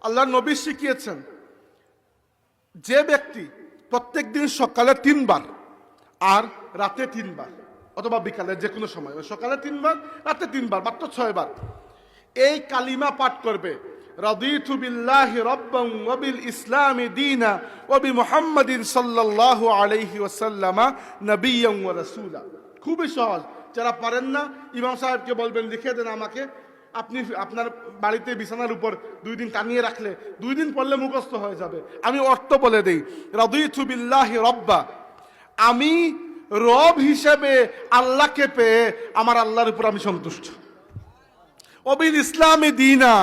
আল্লাহ নবী শিখিয়েছেন, যে ব্যক্তি প্রত্যেক দিন সকালে 3 বার আর রাতে 3 বার, অথবা বিকালে যে কোনো সময়, সকালে 3 বার রাতে 3 বার, মাত্র 6 বার এই কালিমা পাঠ করবে, রাদিতু বিল্লাহি রাব্বান ওয়া বিল ইসলামি দীনা ওয়া বিমুহাম্মাদিন সাল্লাল্লাহু আলাইহি ওয়াসাল্লাম নবিয়্যান ওয়া রাসূলা। খুবই সহজ। যারা পারেন না, ইমাম সাহেবকে বলবেন লিখে দেন আমাকে, আপনি আপনার বাড়িতে বিছানার উপর 2 দিন টানিয়ে রাখলে 2 দিন পড়লে মুখস্থ হয়ে যাবে। আমি অর্থ বলে দেই, রাদিতু বিল্লাহি রাব্বা, আমি রব হিসেবে আল্লাহকে পেয়ে আমার আল্লাহর উপর আমি সন্তুষ্ট। ওবিল ইসলামে দীনা,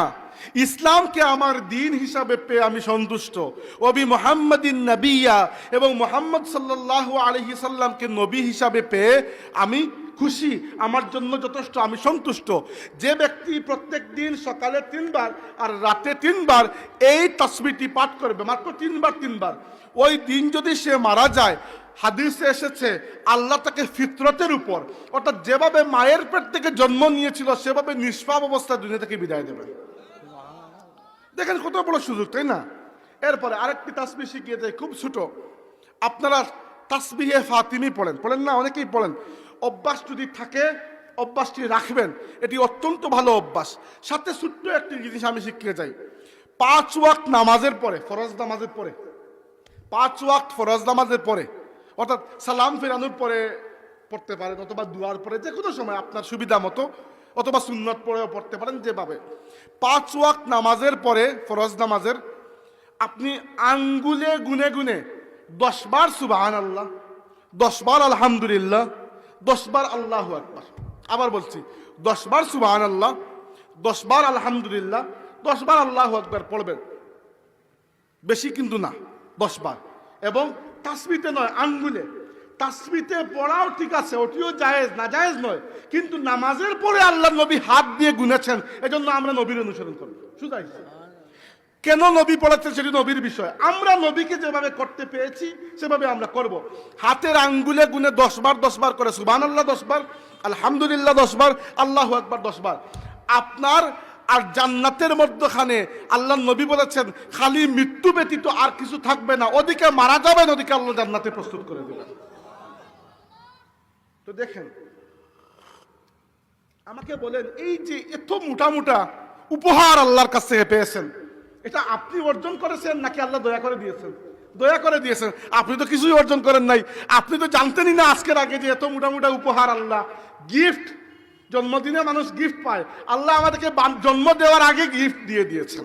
ইসলামকে আমার দিন হিসাবে পেয়ে আমি সন্তুষ্ট। ওবি মুহাম্মাদিন নবিয়া, এবং মুহাম্মদ সাল্লাল্লাহু আলাইহি সাল্লামকে নবী হিসাবে পেয়ে আমি খুশি, আমার জন্য যথেষ্ট, আমি সন্তুষ্ট। যে ব্যক্তি প্রত্যেক দিন সকালে 3 বার আর রাতে 3 বার এই তাসবিহটি পাঠ করবে, মাত্র 3 বার, ওই দিন যদি সে মারা যায়, হাদিসে এসেছে আল্লাহ তাকে ফিতরতের উপর, অর্থাৎ যেভাবে মায়ের পেট থেকে জন্ম নিয়েছিল সেভাবে নিষ্পাপ অবস্থায় দুনিয়া থেকে বিদায় দেবে। দেখেন কত বড় সুযোগ, তাই না? এরপরে আরেকটি তাসবিহ শিখিয়ে দেয়, খুব ছোট। আপনারা তাসবিহে ফাতিমি পড়েন না? অনেকেই পড়েন। অভ্যাস যদি থাকে, অভ্যাসটি রাখবেন, এটি অত্যন্ত ভালো অভ্যাস। সাথে ছোট্ট একটি জিনিস আমি শিখিয়ে যাই, 5 ওয়াক্ত নামাজের পরে, ফরজ নামাজের পরে, 5 ওয়াক্ত ফরজ নামাজের পরে, অর্থাৎ সালাম ফেরানোর পরে পড়তে পারেন, অথবা দুয়ার পরে, যে কোনো সময় আপনার সুবিধা মতো, অথবা সুন্নত পরেও পড়তে পারেন, যেভাবে। 5 ওয়াক্ত নামাজের পরে, ফরজ নামাজের, আপনি আঙ্গুলে গুনে গুনে 10 বার সুবহানাল্লাহ, 10 বার আলহামদুলিল্লাহ, 10 বার আল্লাহু আকবার। আবার বলছি, 10 বার সুবহানাল্লাহ, 10 বার আলহামদুলিল্লাহ, 10 বার আল্লাহু আকবার পড়বেন। বেশি কিন্তু না, 10 বার। এবং তাসবিতে নয়, আঙ্গুলে। তাসবিতে পড়াও ঠিক আছে, ওটিও জায়েজ, না জায়েজ নয়, কিন্তু নামাজের পরে আল্লাহ নবী হাত দিয়ে গুনেছেন, এজন্য আমরা নবীর অনুসরণ করব। শুধাই কেন নবী পড়াচ্ছেন সেটি নবীর বিষয়, আমরা নবীকে যেভাবে করতে পেয়েছি সেভাবে আমরা করব। হাতের আঙ্গুলে গুনে 10 বার করে সুবহানাল্লাহ 10 বার, আলহামদুলিল্লাহ 10 বার, আল্লাহু আকবার 10 বার। আপনার আর জান্নাতের মধ্যখানে আল্লাহ নবী বলেছেন খালি মৃত্যু ব্যতীত আর কিছু থাকবে না, ওদিকে মারা যাবেন, ওদিকে আল্লাহ জান্নাতে প্রস্তুত করে দেবেন। তো দেখেন, আমাকে বলেন, এই যে এত মোটা উপহার আল্লাহর কাছ থেকে পেয়েছেন, এটা আপনি অর্জন করেছেন নাকি আল্লাহ দয়া করে দিয়েছেন? দয়া করে দিয়েছেন। আপনি তো কিছুই অর্জন করেন নাই, আপনি তো জানতেনই না আজকের আগে যে এত মোটা উপহার আল্লাহ, গিফট। জন্মদিনে মানুষ গিফট পায়, আল্লাহ আমাদেরকে জন্ম দেওয়ার আগে গিফট দিয়ে দিয়েছেন।